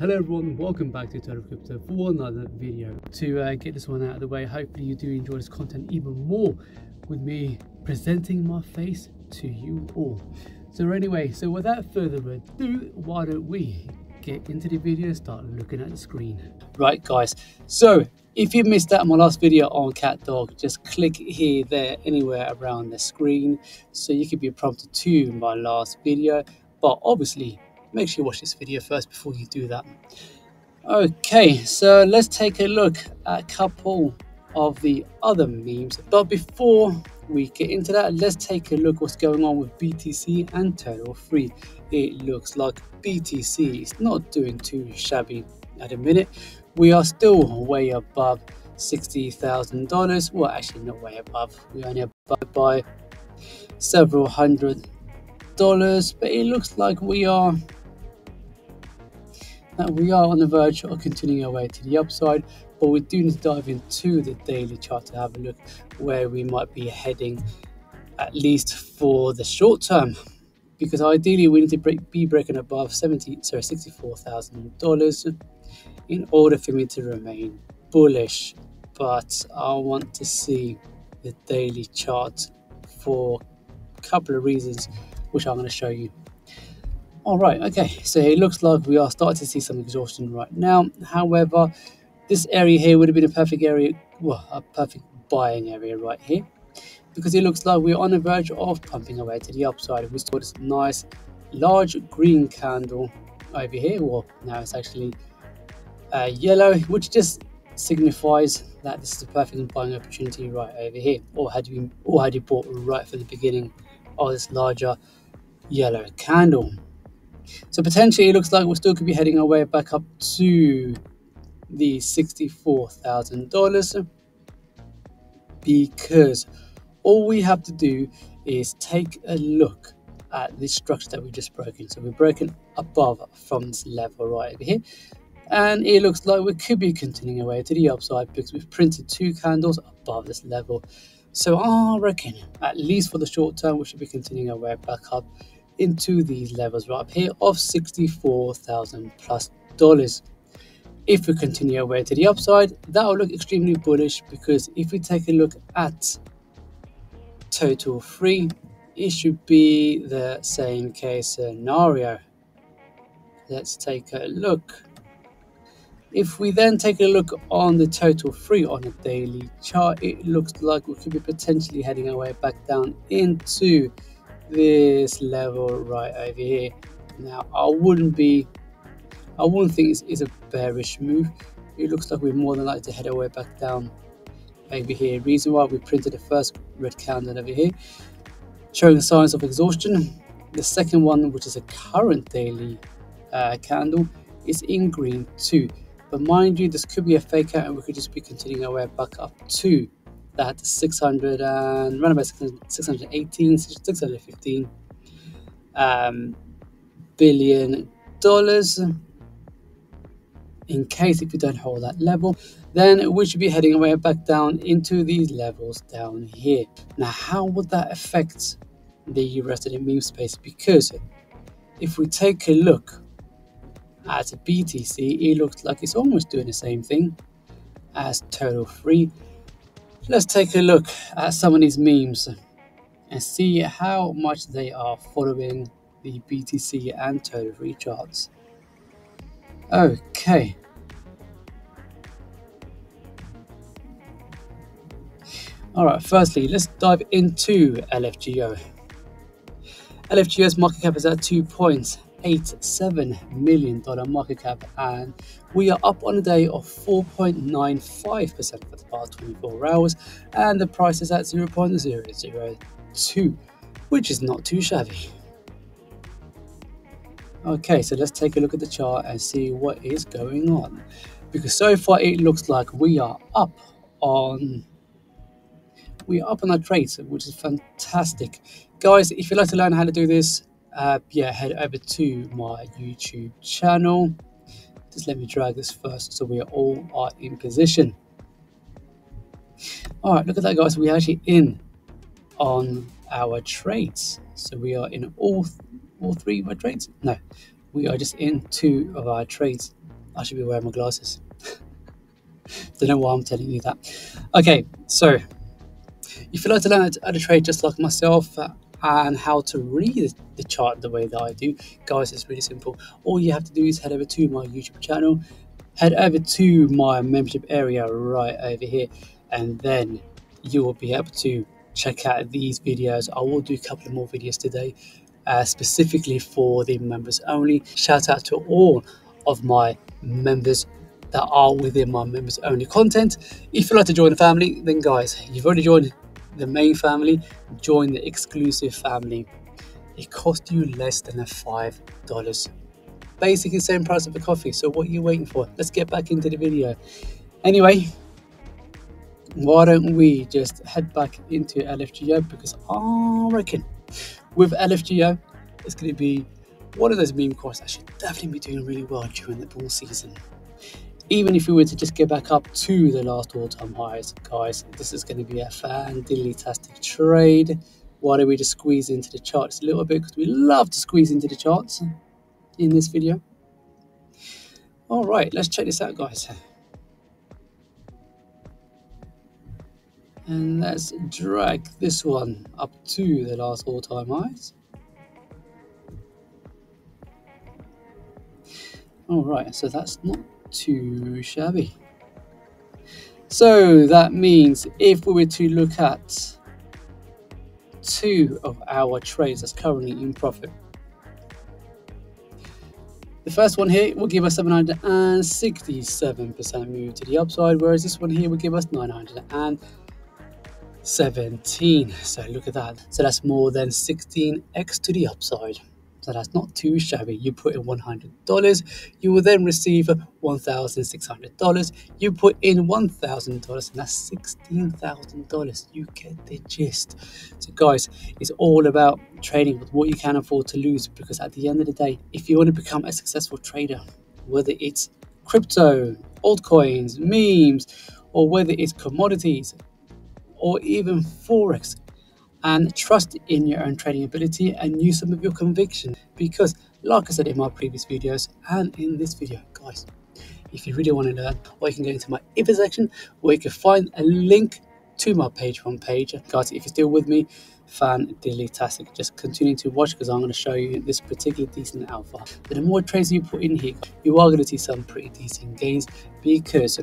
Hello everyone, welcome back to Total Crypto for another video. To get this one out of the way, hopefully you do enjoy this content even more with me presenting my face to you all. So anyway, without further ado, why don't we get into the video and start looking at the screen. Right guys, so if you missed out on my last video on cat dog, just click here, there, anywhere around the screen so you can be prompted to my last video. But obviously make sure you watch this video first before you do that. Okay, so let's take a look at a couple of the other memes. But before we get into that, let's take a look what's going on with BTC and Total Free. It looks like BTC is not doing too shabby at the minute. We are still way above $60,000. Well, actually not way above. We're only above by several $100, but it looks like we are on the verge of continuing our way to the upside. But we do need to dive into the daily chart to have a look where we might be heading, at least for the short term, because ideally we need to be breaking above $64,000 in order for me to remain bullish. But I want to see the daily chart for a couple of reasons, which I'm going to show you. All right, okay, so it looks like we are starting to see some exhaustion right now. However, this area here would have been a perfect area, well, a perfect buying area right here, because it looks like we're on the verge of pumping away to the upside. We saw this nice large green candle over here. Well, now it's actually yellow, which just signifies that this is a perfect buying opportunity right over here. Or had you bought right from the beginning of this larger yellow candle. So potentially it looks like we still could be heading our way back up to the $64,000, because all we have to do is take a look at this structure that we've just broken. So we're broken above from this level right over here, and it looks like we could be continuing our way to the upside because we've printed two candles above this level. So I reckon at least for the short term we should be continuing our way back up into these levels right up here of $64,000 plus. If we continue our way to the upside, that will look extremely bullish, because if we take a look at Total Free, it should be the same case scenario. Let's take a look. If we then take a look on the Total Free on a daily chart, it looks like we could be potentially heading our way back down into this level right over here. Now I wouldn't think it's a bearish move. It looks like we're more than likely to head our way back down over here. Reason why we printed the first red candle over here showing signs of exhaustion. The second one, which is a current daily candle, is in green too. But mind you, this could be a fake out and we could just be continuing our way back up to that 600 and around about 618, 615 billion dollars. In case if we don't hold that level, then we should be heading away back down into these levels down here. Now, how would that affect the rest of the meme space? Because if we take a look at BTC, it looks like it's almost doing the same thing as Total Free. Let's take a look at some of these memes and see how much they are following the BTC and Total Free charts. Okay. All right, firstly, let's dive into LFGO. LFGO's market cap is at $2.87 million market cap, and we are up on a day of 4.95% for the past 24 hours, and the price is at 0.002, which is not too shabby. Okay, so let's take a look at the chart and see what is going on, because so far it looks like we are up on our trades, which is fantastic. Guys, if you'd like to learn how to do this, head over to my YouTube channel. Just let me drag this first so we all are in position. All right, look at that, guys. We're actually in on our trades. So we are in all three of our trades. No, we are just in two of our trades I should be wearing my glasses. Don't know why I'm telling you that. Okay, so if you'd like to learn how to trade just like myself and how to read the chart the way that I do, guys, it's really simple. All you have to do is head over to my YouTube channel, head over to my membership area right over here, and then you will be able to check out these videos. I will do a couple of more videos today, specifically for the members only. Shout out to all of my members that are within my members only content. If you'd like to join the family, then guys, you've already joined the main family. Join the exclusive family. It costs you less than $5. Basically the same price of a coffee. So what are you waiting for? Let's get back into the video. Anyway, why don't we just head back into LFGO, because I reckon with LFGO it's going to be one of those meme coins that should definitely be doing really well during the bull season. Even if we were to just get back up to the last all-time highs, guys, this is going to be a fantastic trade. Why don't we just squeeze into the charts a little bit, because we love to squeeze into the charts in this video. All right, let's check this out, guys. And let's drag this one up to the last all-time highs. All right, so that's not too shabby. So that means if we were to look at two of our trades that's currently in profit, the first one here will give us 767% move to the upside, whereas this one here will give us 917. So look at that. So that's more than 16x to the upside. So that's not too shabby. You put in $100, you will then receive $1,600. You put in $1,000, and that's $16,000. You get the gist. So guys, it's all about trading with what you can afford to lose, because at the end of the day, if you want to become a successful trader, whether it's crypto, altcoins, memes, or whether it's commodities, or even Forex, and trust in your own trading ability and use some of your conviction, because like I said in my previous videos and in this video, guys, if you really want to learn, or you can go into my info section where you can find a link to my Patreon page. Guys, if you're still with me, fantastic. Just continue to watch, because I'm going to show you this particular decent alpha. But the more trades you put in here, you are going to see some pretty decent gains, because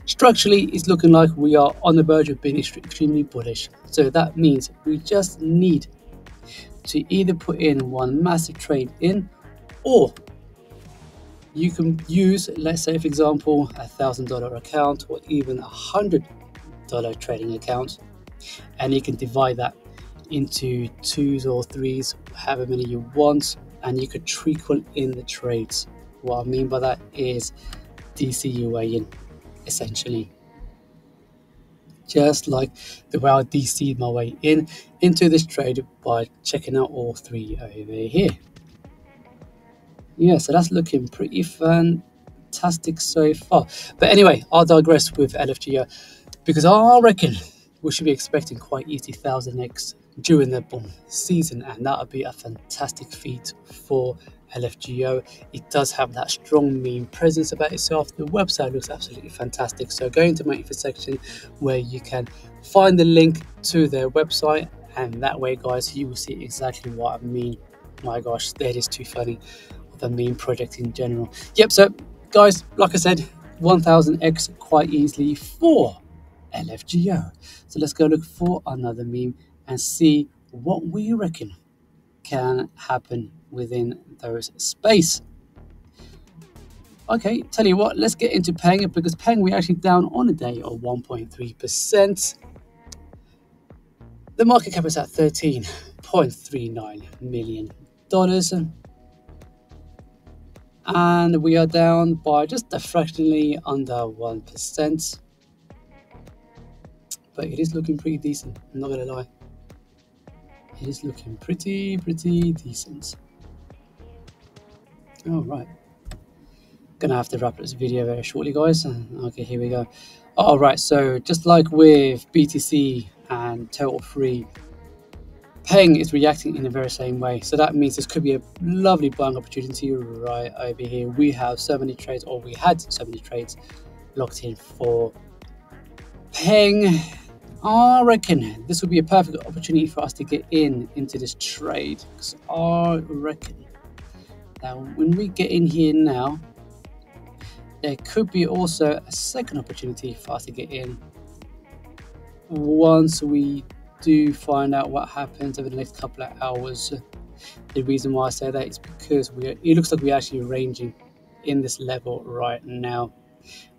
structurally it's looking like we are on the verge of being extremely bullish. So that means we just need to either put in one massive trade in, or you can use, let's say for example, $1,000 account, or even $100 trading account, and you can divide that into twos or threes, however many you want, and you could trickle in the trades. What I mean by that is DCUA in, essentially, just like the way I DC'd my way into this trade by checking out all three over here. Yeah, so that's looking pretty fantastic so far. But anyway, I'll digress with LFGO, because I reckon we should be expecting quite easy 1000x during the bull season, and that would be a fantastic feat for LFGO. It does have that strong meme presence about itself. The website looks absolutely fantastic. So go into my info section where you can find the link to their website, and that way, guys, you will see exactly what I mean. My gosh, that is too funny. The meme project in general. Yep, so guys, like I said, 1000x quite easily for LFGO. So let's go look for another meme and see what we reckon can happen within those space. Okay, tell you what, let's get into Peng, because Peng, we're actually down on a day of 1.3%. The market cap is at $13.39 million. And we are down by just a fractionally under 1%. But it is looking pretty decent, I'm not gonna lie. It is looking pretty decent. All right, gonna have to wrap this video very shortly, guys. Okay, here we go. All right, so just like with BTC and Total Free, Peng is reacting in the very same way. So that means this could be a lovely buying opportunity right over here. We have so many trades, or we had so many trades locked in for Peng. I reckon this would be a perfect opportunity for us to get into this trade. Because I reckon now when we get in here now, there could be also a second opportunity for us to get in once we do find out what happens over the next couple of hours. The reason why I say that is because it looks like we're actually ranging in this level right now.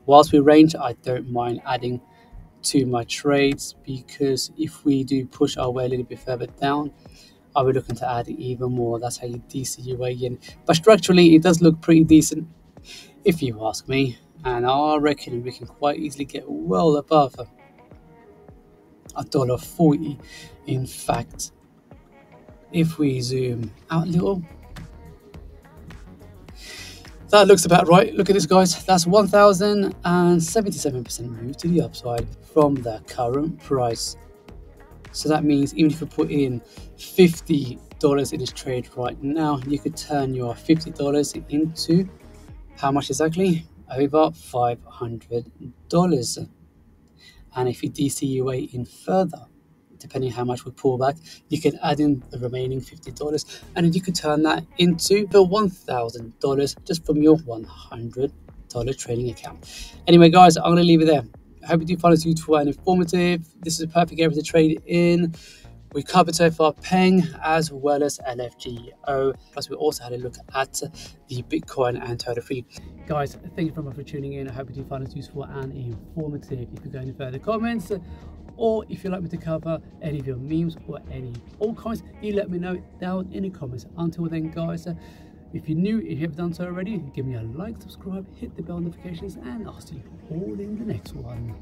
Whilst we range, I don't mind adding to my trades, because if we do push our way a little bit further down, I'll be looking to add even more. That's how you DC your way in. But structurally, it does look pretty decent, if you ask me, and I reckon we can quite easily get well above $1.40. In fact, if we zoom out a little, that looks about right. Look at this, guys. That's 1,077% move to the upside from the current price. So that means even if you put in $50 in this trade right now, you could turn your $50 into how much exactly? Over $500. And if you DC your way in further, depending how much we pull back, you can add in the remaining $50, and then you can turn that into the $1,000 just from your $100 trading account. Anyway, guys, I'm going to leave it there. I hope you do find this useful and informative. This is a perfect area to trade in. We covered so far Peng as well as LFGO. Plus, we also had a look at the Bitcoin and Total Free. Guys, thank you very much for tuning in. I hope you do find this useful and informative. If you've got any further comments, or if you'd like me to cover any of your memes or any altcoins, you let me know down in the comments. Until then, guys, if you're new, if you haven't done so already, give me a like, subscribe, hit the bell notifications, and I'll see you all in the next one.